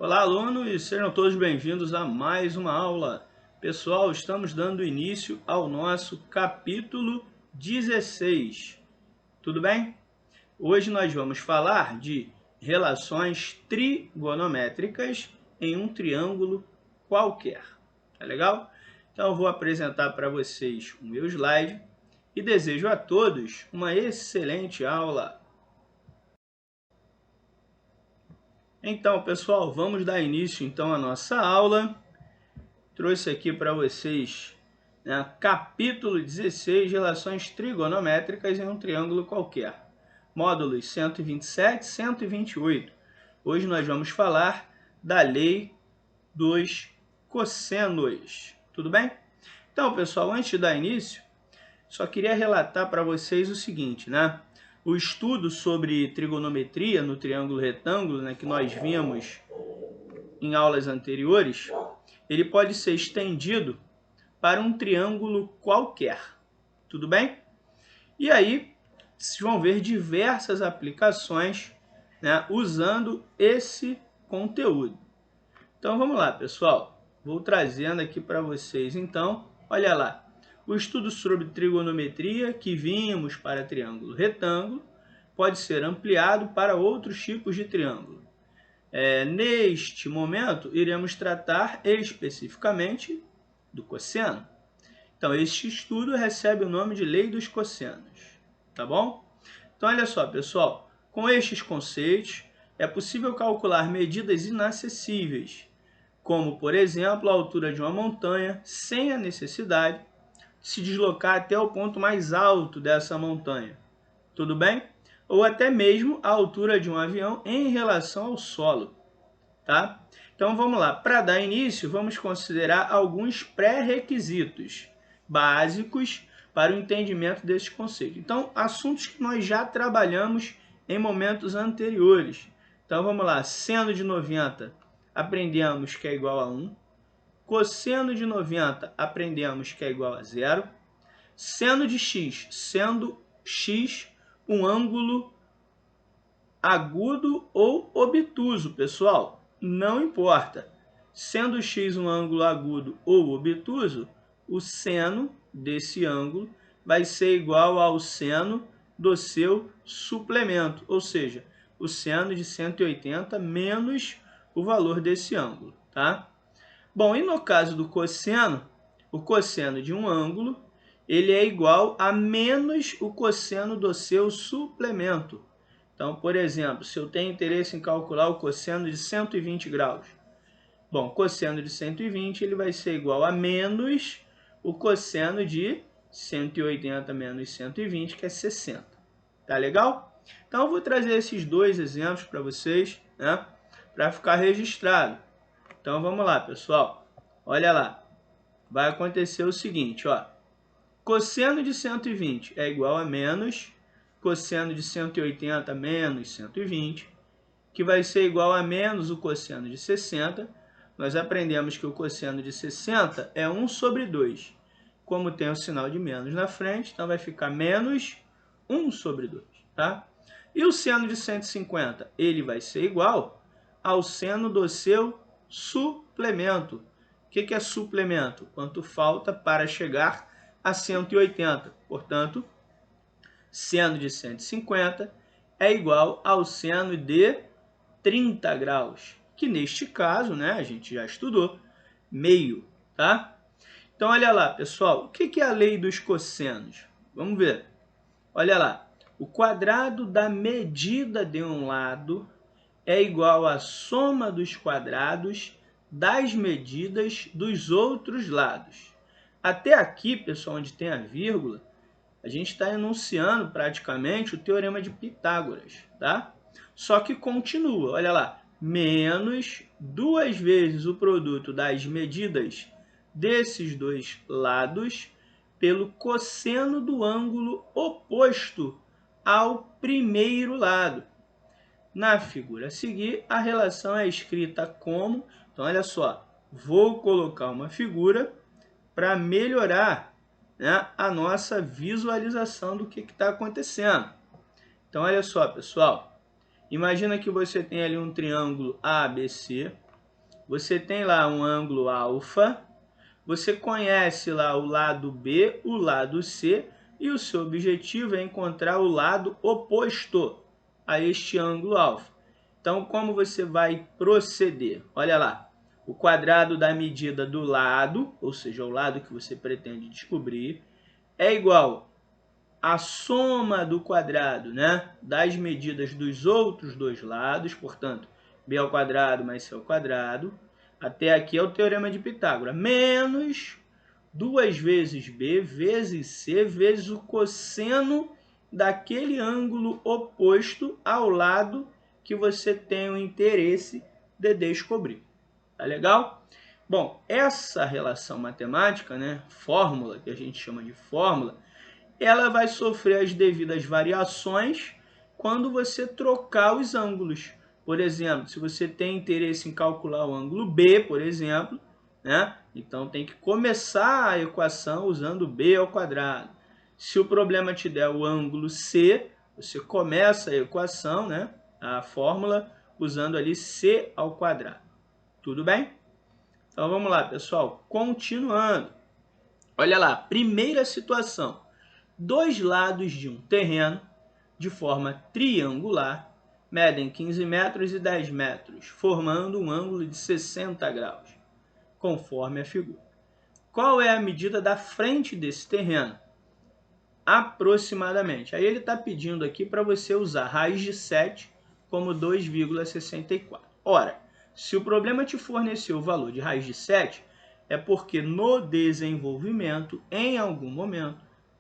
Olá, alunos, sejam todos bem-vindos a mais uma aula. Pessoal, estamos dando início ao nosso capítulo 16. Tudo bem? Hoje nós vamos falar de relações trigonométricas em um triângulo qualquer. Tá legal? Então eu vou apresentar para vocês o meu slide e desejo a todos uma excelente aula. Então, pessoal, vamos dar início então à nossa aula. Trouxe aqui para vocês, capítulo 16, relações trigonométricas em um triângulo qualquer. Módulos 127 e 128. Hoje nós vamos falar da lei dos cossenos. Tudo bem? Então, pessoal, antes de dar início, só queria relatar para vocês o seguinte, né? O estudo sobre trigonometria no triângulo retângulo, que nós vimos em aulas anteriores, ele pode ser estendido para um triângulo qualquer. Tudo bem? E aí, vocês vão ver diversas aplicações, usando esse conteúdo. Então, vamos lá, pessoal. Vou trazendo aqui para vocês, então, olha lá. O estudo sobre trigonometria que vimos para triângulo retângulo pode ser ampliado para outros tipos de triângulo. Neste momento, iremos tratar especificamente do cosseno. Então, este estudo recebe o nome de Lei dos Cossenos, tá bom? Então, olha só, pessoal, com estes conceitos, é possível calcular medidas inacessíveis, como, por exemplo, a altura de uma montanha, sem a necessidade de se deslocar até o ponto mais alto dessa montanha. Tudo bem? Ou até mesmo a altura de um avião em relação ao solo. Tá? Então vamos lá. Para dar início, vamos considerar alguns pré-requisitos básicos para o entendimento desse conceito. Então, assuntos que nós já trabalhamos em momentos anteriores. Então vamos lá. Seno de 90, aprendemos que é igual a 1. Cosseno de 90, aprendemos que é igual a 0. Seno de x, sendo x um ângulo agudo ou obtuso, pessoal, não importa. Sendo x um ângulo agudo ou obtuso, o seno desse ângulo vai ser igual ao seno do seu suplemento, ou seja, o seno de 180 menos o valor desse ângulo, tá? Bom, e no caso do cosseno, o cosseno de um ângulo, ele é igual a menos o cosseno do seu suplemento. Então, por exemplo, se eu tenho interesse em calcular o cosseno de 120 graus, bom, cosseno de 120 ele vai ser igual a menos o cosseno de 180 menos 120, que é 60. Tá legal? Então, eu vou trazer esses dois exemplos para vocês, para ficar registrado. Então, vamos lá, pessoal. Olha lá. Vai acontecer o seguinte, ó. Cosseno de 120 é igual a menos cosseno de 180 menos 120, que vai ser igual a menos o cosseno de 60. Nós aprendemos que o cosseno de 60 é 1 sobre 2. Como tem o sinal de menos na frente, então vai ficar menos 1 sobre 2. Tá? E o seno de 150, ele vai ser igual ao seno do seu suplemento. O que é suplemento? Quanto falta para chegar a 180. Portanto, seno de 150 é igual ao seno de 30 graus, que neste caso, a gente já estudou, meio, tá? Então, olha lá, pessoal, o que é a lei dos cossenos? Vamos ver. Olha lá, o quadrado da medida de um lado é igual à soma dos quadrados das medidas dos outros lados. Até aqui, pessoal, onde tem a vírgula, a gente está enunciando praticamente o teorema de Pitágoras, tá? Só que continua, olha lá, menos 2 vezes o produto das medidas desses dois lados pelo cosseno do ângulo oposto ao primeiro lado. Na figura a seguir, a relação é escrita como... Então, olha só, vou colocar uma figura para melhorar a nossa visualização do que está acontecendo. Então, olha só, pessoal. Imagina que você tem ali um triângulo ABC você tem lá um ângulo alfa, você conhece lá o lado B, o lado C, e o seu objetivo é encontrar o lado oposto a este ângulo alfa. Então, como você vai proceder? Olha lá, o quadrado da medida do lado, ou seja, o lado que você pretende descobrir, é igual à soma do quadrado, né, das medidas dos outros dois lados, portanto, b ao quadrado mais c ao quadrado, até aqui é o teorema de Pitágoras, menos 2 vezes b vezes c vezes o cosseno daquele ângulo oposto ao lado que você tem o interesse de descobrir. Tá legal? Bom, essa relação matemática, né, fórmula, que a gente chama de fórmula, ela vai sofrer as devidas variações quando você trocar os ângulos. Por exemplo, se você tem interesse em calcular o ângulo B, por exemplo, né? Então tem que começar a equação usando b ao quadrado. Se o problema te der o ângulo C, você começa a equação, né? A fórmula, usando ali c ao quadrado. Tudo bem? Então vamos lá, pessoal. Continuando. Olha lá, primeira situação. Dois lados de um terreno, de forma triangular, medem 15 metros e 10 metros, formando um ângulo de 60 graus, conforme a figura. Qual é a medida da frente desse terreno? Aproximadamente. Aí ele está pedindo aqui para você usar raiz de 7 como 2,64. Ora, se o problema te forneceu o valor de raiz de 7, é porque no desenvolvimento, em algum momento,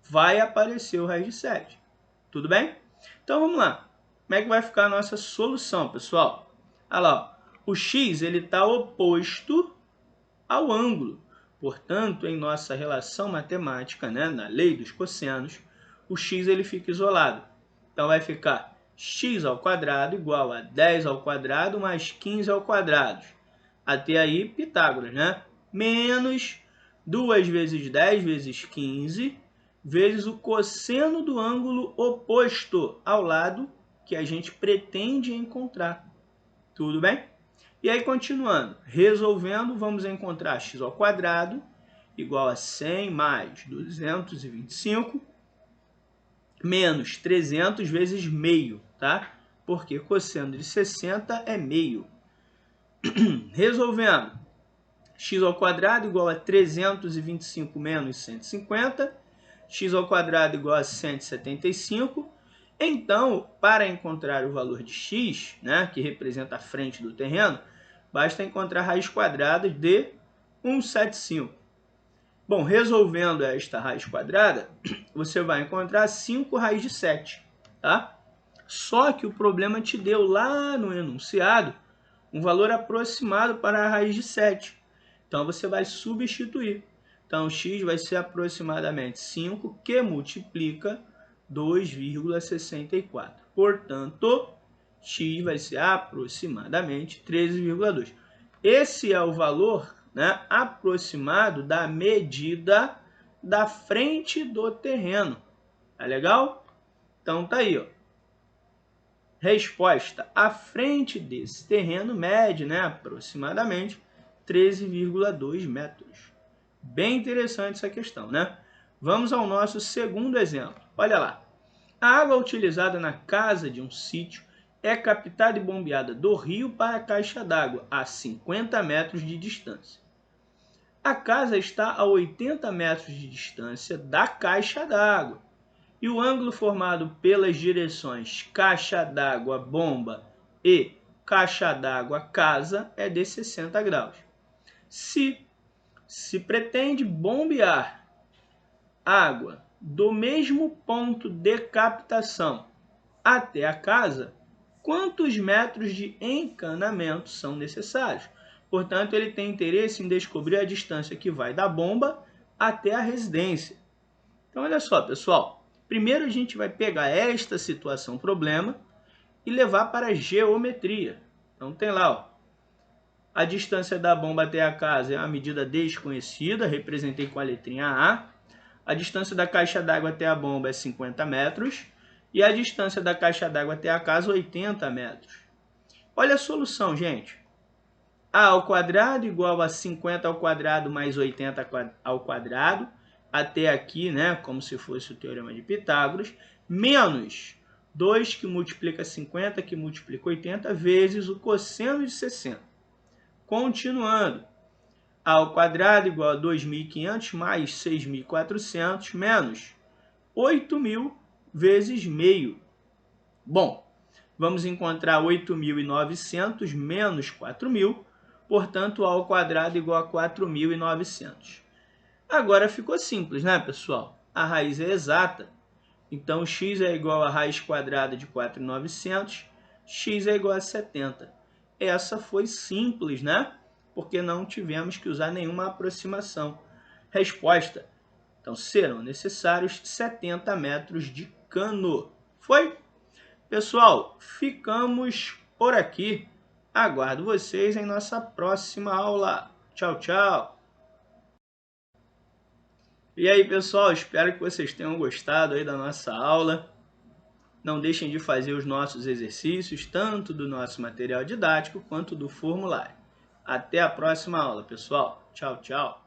vai aparecer o raiz de 7. Tudo bem? Então vamos lá. Como é que vai ficar a nossa solução, pessoal? Olha lá, ó. O x está oposto ao ângulo. Portanto, em nossa relação matemática, né, na lei dos cossenos, o x ele fica isolado. Então vai ficar x ao quadrado igual a 10 ao quadrado mais 15 ao quadrado. Até aí, Pitágoras, né? Menos 2 vezes 10 vezes 15 vezes o cosseno do ângulo oposto ao lado que a gente pretende encontrar. Tudo bem? E aí, continuando, resolvendo, vamos encontrar x ao quadrado igual a 100 mais 225 menos 300 vezes meio, tá? Porque cosseno de 60 é meio. Resolvendo, x ao quadrado igual a 325 menos 150, x ao quadrado igual a 175. Então, para encontrar o valor de x, né, que representa a frente do terreno, basta encontrar a raiz quadrada de 175. Bom, resolvendo esta raiz quadrada, você vai encontrar 5 raiz de 7, tá? Só que o problema te deu lá no enunciado um valor aproximado para a raiz de 7. Então, você vai substituir. Então, x vai ser aproximadamente 5, que multiplica 2,64. Portanto, x vai ser aproximadamente 13,2. Esse é o valor, né, aproximado da medida da frente do terreno. Tá legal? Então, tá aí, ó. Resposta: a frente desse terreno mede, né, aproximadamente 13,2 metros. Bem interessante essa questão, né? Vamos ao nosso segundo exemplo. Olha lá. A água utilizada na casa de um sítio é captada e bombeada do rio para a caixa d'água a 50 metros de distância. A casa está a 80 metros de distância da caixa d'água. E o ângulo formado pelas direções caixa d'água bomba e caixa d'água casa é de 60 graus. Se pretende bombear água do mesmo ponto de captação até a casa, quantos metros de encanamento são necessários? Portanto, ele tem interesse em descobrir a distância que vai da bomba até a residência. Então, olha só, pessoal. Primeiro a gente vai pegar esta situação problema e levar para a geometria. Então tem lá, ó, a distância da bomba até a casa é uma medida desconhecida, representei com a letrinha A. A distância da caixa d'água até a bomba é 50 metros e a distância da caixa d'água até a casa 80 metros. Olha a solução, gente. A ao quadrado igual a 50 ao quadrado mais 80 ao quadrado, até aqui, né, como se fosse o teorema de Pitágoras, menos 2 que multiplica 50, que multiplica 80, vezes o cosseno de 60. Continuando, a ao quadrado igual a 2.500 mais 6.400 menos 8.000 vezes meio. Bom, vamos encontrar 8.900 menos 4.000, portanto, a ao quadrado igual a 4.900. Agora ficou simples, né, pessoal? A raiz é exata, então x é igual a raiz quadrada de 4.900, x é igual a 70. Essa foi simples, né? Porque não tivemos que usar nenhuma aproximação. Resposta: então serão necessários 70 metros de cano. Foi? Pessoal, ficamos por aqui. Aguardo vocês em nossa próxima aula. Tchau, tchau! E aí, pessoal, espero que vocês tenham gostado aí da nossa aula. Não deixem de fazer os nossos exercícios, tanto do nosso material didático quanto do formulário. Até a próxima aula, pessoal. Tchau, tchau!